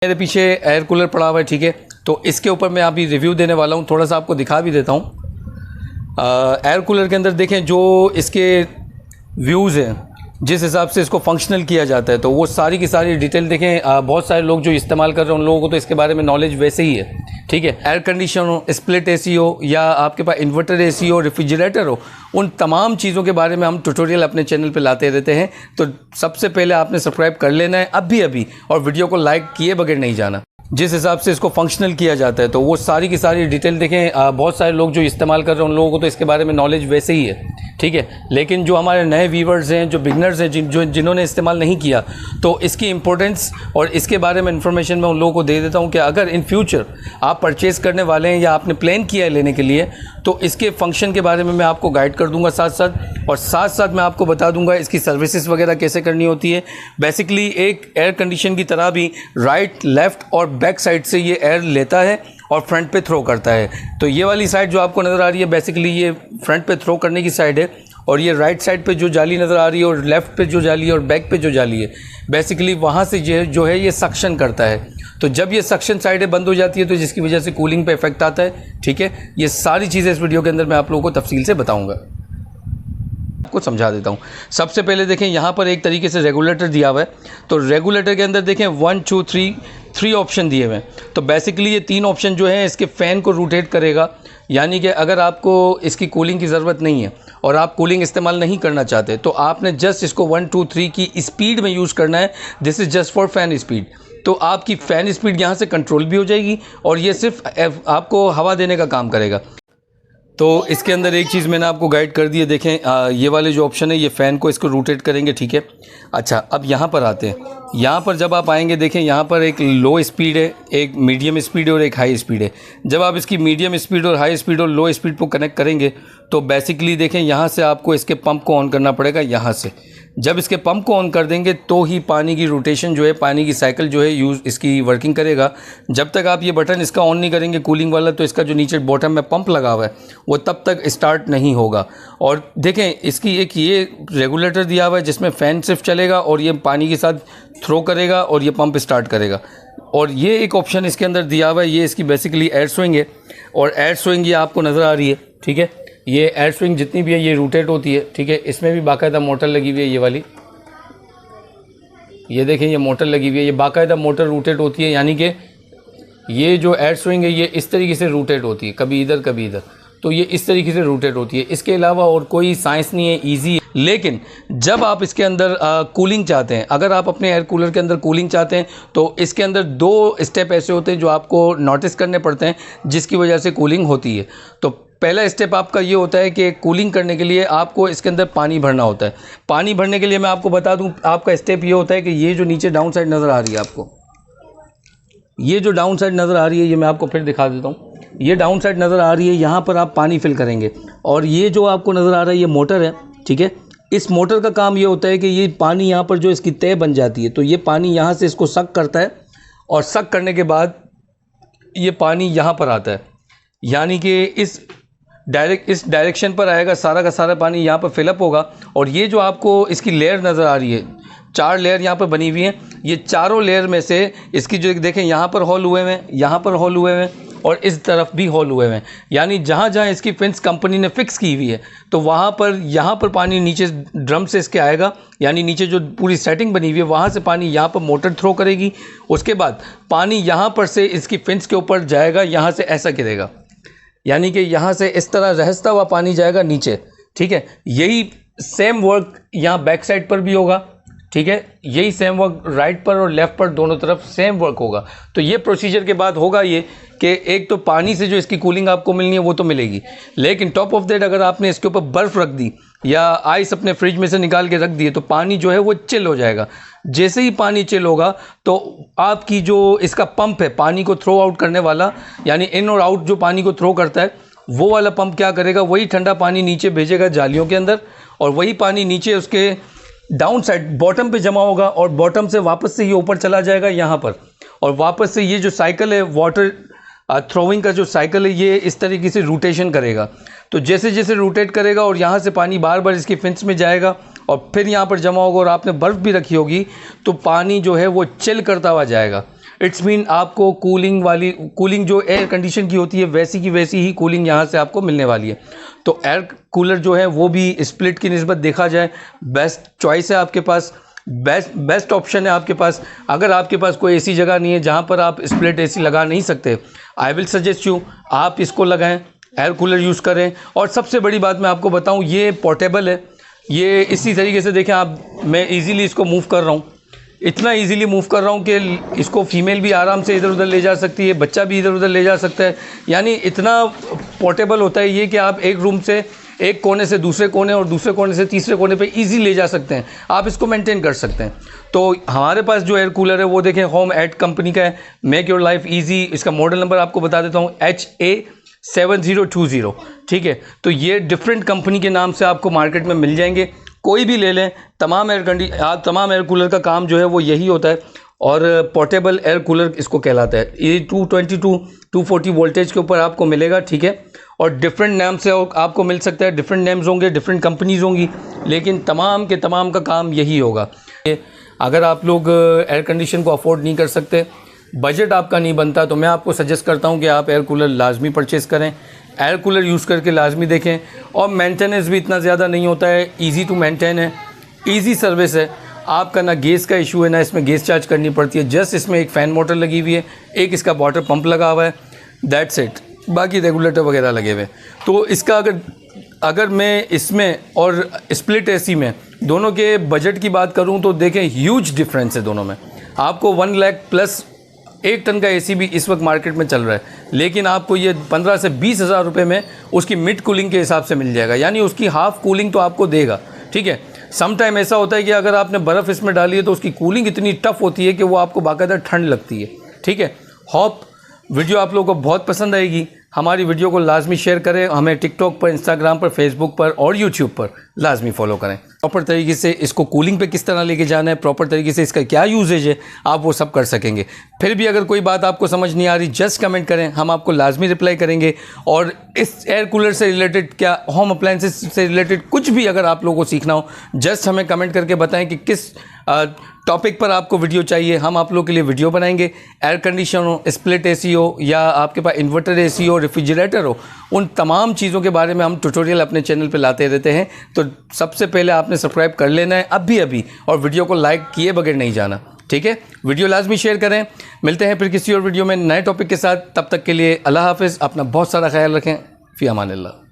मेरे पीछे air cooler पड़ा हुआ है, ठीक है। तो इसके ऊपर मैं अभी रिव्यू देने वाला हूँ, थोड़ा सा आपको दिखा भी देता हूँ। एयर कूलर के अंदर देखें जो इसके व्यूज़ हैं, जिस हिसाब से इसको फंक्शनल किया जाता है, तो वो सारी की सारी डिटेल देखें। बहुत सारे लोग जो इस्तेमाल कर रहे हैं उन लोगों को तो इसके बारे में नॉलेज वैसे ही है, ठीक है। एयर कंडीशन हो, स्प्लिट एसी हो, या आपके पास इन्वर्टर एसी हो, रेफ्रिजरेटर हो, उन तमाम चीज़ों के बारे में हम ट्यूटोरियल अपने चैनल पे लाते रहते हैं। तो सबसे पहले आपने सब्सक्राइब कर लेना है अभी और वीडियो को लाइक किए बगैर नहीं जाना। जिस हिसाब से इसको फंक्शनल किया जाता है तो वो सारी की सारी डिटेल देखें। बहुत सारे लोग जो इस्तेमाल कर रहे हैं उन लोगों को तो इसके बारे में नॉलेज वैसे ही है, ठीक है। लेकिन जो हमारे नए व्यूवर्स हैं, जो बिगनर्स हैं, जिन्होंने इस्तेमाल नहीं किया, तो इसकी इंपॉर्टेंस और इसके बारे में इंफॉर्मेशन मैं उन लोगों को दे देता हूं कि अगर इन फ्यूचर आप परचेज़ करने वाले हैं या आपने प्लान किया है लेने के लिए, तो इसके फंक्शन के बारे में मैं आपको गाइड कर दूंगा साथ साथ मैं आपको बता दूंगा इसकी सर्विसेज वगैरह कैसे करनी होती है। बेसिकली एक एयर कंडीशन की तरह भी राइट, लेफ़्ट और बैक साइड से ये एयर लेता है और फ्रंट पे थ्रो करता है। तो ये वाली साइड जो आपको नज़र आ रही है, बेसिकली ये फ्रंट पे थ्रो करने की साइड है, और ये राइट साइड पे जो जाली नज़र आ रही है और लेफ़्ट पे जो जाली है और बैक पे जो जाली है, बेसिकली वहाँ से जो है ये सक्शन करता है। तो जब ये सक्शन साइडें बंद हो जाती है तो जिसकी वजह से कूलिंग पे इफेक्ट आता है, ठीक है। ये सारी चीज़ें इस वीडियो के अंदर मैं आप लोगों को तफसील से बताऊँगा, आपको समझा देता हूँ। सबसे पहले देखें यहाँ पर एक तरीके से रेगुलेटर दिया हुआ है। तो रेगुलेटर के अंदर देखें 1 2 3 ऑप्शन दिए हुए हैं। तो बेसिकली ये 3 ऑप्शन जो है इसके फ़ैन को रोटेट करेगा, यानी कि अगर आपको इसकी कूलिंग की ज़रूरत नहीं है और आप कूलिंग इस्तेमाल नहीं करना चाहते, तो आपने जस्ट इसको 1 2 3 की स्पीड में यूज़ करना है। This is just for fan speed. तो आपकी फ़ैन स्पीड यहाँ से कंट्रोल भी हो जाएगी और ये सिर्फ आपको हवा देने का काम करेगा। तो इसके अंदर एक चीज़ मैंने आपको गाइड कर दी है, देखें ये वाले जो ऑप्शन है ये फ़ैन को इसको रोटेट करेंगे, ठीक है। अच्छा, अब यहाँ पर आते हैं। यहाँ पर जब आप आएंगे देखें यहाँ पर एक लो स्पीड है, एक मीडियम स्पीड है और एक हाई स्पीड है। जब आप इसकी मीडियम स्पीड और हाई स्पीड और लो स्पीड को कनेक्ट करेंगे तो बेसिकली देखें यहाँ से आपको इसके पंप को ऑन करना पड़ेगा। यहाँ से जब इसके पंप को ऑन कर देंगे तो ही पानी की रोटेशन जो है, पानी की साइकिल जो है यूज़ इसकी वर्किंग करेगा। जब तक आप ये बटन इसका ऑन नहीं करेंगे कूलिंग वाला, तो इसका जो नीचे बॉटम में पंप लगा हुआ है वो तब तक स्टार्ट नहीं होगा। और देखें इसकी एक ये रेगुलेटर दिया हुआ है जिसमें फ़ैन सिर्फ चलेगा और ये पानी के साथ थ्रो करेगा और ये पंप स्टार्ट करेगा। और ये एक ऑप्शन इसके अंदर दिया हुआ है, ये इसकी बेसिकली एयर स्विंग है। और एयर स्विंग ये आपको नज़र आ रही है, ठीक है। ये एयर स्विंग जितनी भी है ये रोटेट होती है, ठीक है। इसमें भी बाकायदा मोटर लगी हुई है, ये वाली, ये देखें ये मोटर लगी हुई है, ये बाकायदा मोटर रोटेट होती है। यानी कि ये जो एयर स्विंग है ये इस तरीके से रोटेट होती है, कभी इधर कभी इधर, तो ये इस तरीके से रोटेट होती है। इसके अलावा और कोई साइंस नहीं है, ईजी है। लेकिन जब आप इसके अंदर कूलिंग चाहते हैं, अगर आप अपने एयर कूलर के अंदर कूलिंग चाहते हैं, तो इसके अंदर 2 स्टेप ऐसे होते हैं जो आपको नोटिस करने पड़ते हैं जिसकी वजह से कूलिंग होती है। तो पहला स्टेप आपका ये होता है कि कूलिंग करने के लिए आपको इसके अंदर पानी भरना होता है। पानी भरने के लिए मैं आपको बता दूं, आपका स्टेप ये होता है कि ये जो नीचे डाउन साइड नज़र आ रही है आपको, ये जो डाउन साइड नज़र आ रही है, ये मैं आपको फिर दिखा देता हूँ। ये डाउन साइड नज़र आ रही है, यहाँ पर आप पानी फिल करेंगे। और ये जो आपको नज़र आ रहा है ये मोटर है, ठीक है। इस मोटर का काम ये होता है कि ये पानी यहाँ पर जो इसकी तय बन जाती है, तो ये पानी यहाँ से इसको सक करता है और सक करने के बाद ये पानी यहाँ पर आता है, यानी कि इस डायरेक्शन पर आएगा। सारा का सारा पानी यहाँ पर फिलअप होगा। और ये जो आपको इसकी लेयर नज़र आ रही है, 4 लेयर यहाँ पर बनी हुई हैं। ये चारों लेयर में से इसकी जो देखें यहाँ पर होल हुए हुए हैं, यहाँ पर होल हुए हुए हैं और इस तरफ भी होल हुए हुए हैं। यानी जहाँ जहाँ इसकी फिन्स कंपनी ने फिक्स की हुई है, तो वहाँ पर यहाँ पर पानी नीचे ड्रम से इसके आएगा, यानी नीचे जो पूरी सेटिंग बनी हुई है वहाँ से पानी यहाँ पर मोटर थ्रो करेगी। उसके बाद पानी यहाँ पर से इसकी फिन्स के ऊपर जाएगा, यहाँ से ऐसा गिरेगा, यानी कि यहाँ से इस तरह रहता हुआ पानी जाएगा नीचे, ठीक है। यही सेम वर्क यहाँ बैक साइड पर भी होगा, ठीक है। यही सेम वर्क राइट पर और लेफ़्ट पर दोनों तरफ सेम वर्क होगा। तो ये प्रोसीजर के बाद होगा ये कि एक तो पानी से जो इसकी कूलिंग आपको मिलनी है वो तो मिलेगी, लेकिन टॉप ऑफ दैट अगर आपने इसके ऊपर बर्फ़ रख दी या आइस अपने फ्रिज में से निकाल के रख दिए तो पानी जो है वो चिल हो जाएगा। जैसे ही पानी चिल होगा तो आपकी जो इसका पंप है पानी को थ्रो आउट करने वाला, यानी इन और आउट जो पानी को थ्रो करता है, वो वाला पंप क्या करेगा, वही ठंडा पानी नीचे भेजेगा जालियों के अंदर और वही पानी नीचे उसके डाउन साइड बॉटम पे जमा होगा और बॉटम से वापस से ये ऊपर चला जाएगा यहाँ पर। और वापस से ये जो साइकिल है वाटर थ्रोइंग का जो साइकिल है ये इस तरीके से रोटेशन करेगा। तो जैसे जैसे रोटेट करेगा और यहाँ से पानी बार बार इसकी फिन्स में जाएगा और फिर यहाँ पर जमा होगा और आपने बर्फ़ भी रखी होगी तो पानी जो है वो चिल करता हुआ जाएगा। इट्स मीन आपको कूलिंग जो एयर कंडीशन की होती है वैसी की वैसी ही कूलिंग यहाँ से आपको मिलने वाली है। तो एयर कूलर जो है वो भी स्प्लिट की निस्बत देखा जाए बेस्ट चॉइस है आपके पास, बेस्ट ऑप्शन है आपके पास। अगर आपके पास कोई ऐसी जगह नहीं है जहाँ पर आप स्प्लिट एसी लगा नहीं सकते, आई विल सजेस्ट यू आप इसको लगाएं, एयर कूलर यूज़ करें। और सबसे बड़ी बात मैं आपको बताऊं, ये पोर्टेबल है, ये इसी तरीके से देखें आप, मैं इजीली इसको मूव कर रहा हूँ, इतना इजीली मूव कर रहा हूँ कि इसको फीमेल भी आराम से इधर उधर ले जा सकती है, बच्चा भी इधर उधर ले जा सकता है। यानी इतना पोर्टेबल होता है ये कि आप एक रूम से एक कोने से दूसरे कोने और दूसरे कोने से तीसरे कोने पे इजी ले जा सकते हैं, आप इसको मेंटेन कर सकते हैं। तो हमारे पास जो एयर कूलर है वो देखें होम एड कंपनी का है, मेक योर लाइफ ईजी। इसका मॉडल नंबर आपको बता देता हूँ, HA7020, ठीक है। तो ये डिफरेंट कंपनी के नाम से आपको मार्केट में मिल जाएंगे, कोई भी ले लें। तमाम एयर कूलर का काम जो है वो यही होता है, और पोर्टेबल एयर कूलर इसको कहलाता है। ये 220-240 वोल्टेज के ऊपर आपको मिलेगा, ठीक है। और डिफरेंट नाम से आपको मिल सकता है, डिफरेंट नेम्स होंगे, डिफरेंट कंपनीज होंगी, लेकिन तमाम के तमाम का काम यही होगा। अगर आप लोग एयर कंडीशन को अफोर्ड नहीं कर सकते, बजट आपका नहीं बनता, तो मैं आपको सजेस्ट करता हूं कि आप एयर कूलर लाजमी परचेज़ करें, एयर कूलर यूज़ करके लाजमी देखें। और मेंटेनेंस भी इतना ज़्यादा नहीं होता है, इजी टू मेंटेन है, इजी सर्विस है। आपका ना गैस का इशू है, ना इसमें गैस चार्ज करनी पड़ती है, जस्ट इसमें एक फ़ैन मोटर लगी हुई है, एक इसका वाटर पंप लगा हुआ है, दैट्स इट। बाकी रेगुलेटर वगैरह लगे हुए। तो इसका अगर मैं इसमें और स्प्लिट एसी में दोनों के बजट की बात करूं तो देखें ह्यूज डिफरेंस है दोनों में। आपको 1 लाख प्लस 1 टन का एसी भी इस वक्त मार्केट में चल रहा है, लेकिन आपको ये 15 से 20 हज़ार रुपये में उसकी मिड कूलिंग के हिसाब से मिल जाएगा, यानी उसकी हाफ कूलिंग तो आपको देगा, ठीक है। सम टाइम ऐसा होता है कि अगर आपने बर्फ़ इसमें डाली है तो उसकी कूलिंग इतनी टफ होती है कि वो आपको बाकायदा ठंड लगती है, ठीक है। होप वीडियो आप लोगों को बहुत पसंद आएगी। हमारी वीडियो को लाजमी शेयर करें, हमें टिकटॉक पर, इंस्टाग्राम पर, फेसबुक पर और यूट्यूब पर लाजमी फॉलो करें। प्रॉपर तरीके से इसको कूलिंग पे किस तरह लेके जाना है, प्रॉपर तरीके से इसका क्या यूजेज है, आप वो सब कर सकेंगे। फिर भी अगर कोई बात आपको समझ नहीं आ रही, जस्ट कमेंट करें, हम आपको लाजमी रिप्लाई करेंगे। और इस एयर कूलर से रिलेटेड, क्या होम अप्लायंसेस से रिलेटेड कुछ भी अगर आप लोगों को सीखना हो, जस्ट हमें कमेंट करके बताएं कि किस टॉपिक पर आपको वीडियो चाहिए, हम आप लोगों के लिए वीडियो बनाएंगे। एयर कंडीशन हो, स्प्लिट एसी हो, या आपके पास इन्वर्टर एसी हो, रेफ्रिजरेटर हो, उन तमाम चीज़ों के बारे में हम ट्यूटोरियल अपने चैनल पे लाते रहते हैं। तो सबसे पहले आपने सब्सक्राइब कर लेना है अभी, और वीडियो को लाइक किए बगैर नहीं जाना, ठीक है। वीडियो लाजमी शेयर करें। मिलते हैं फिर किसी और वीडियो में नए टॉपिक के साथ, तब तक के लिए अल्लाह हाफिज़। अपना बहुत सारा ख्याल रखें। फ़ी अमानिल्लाह।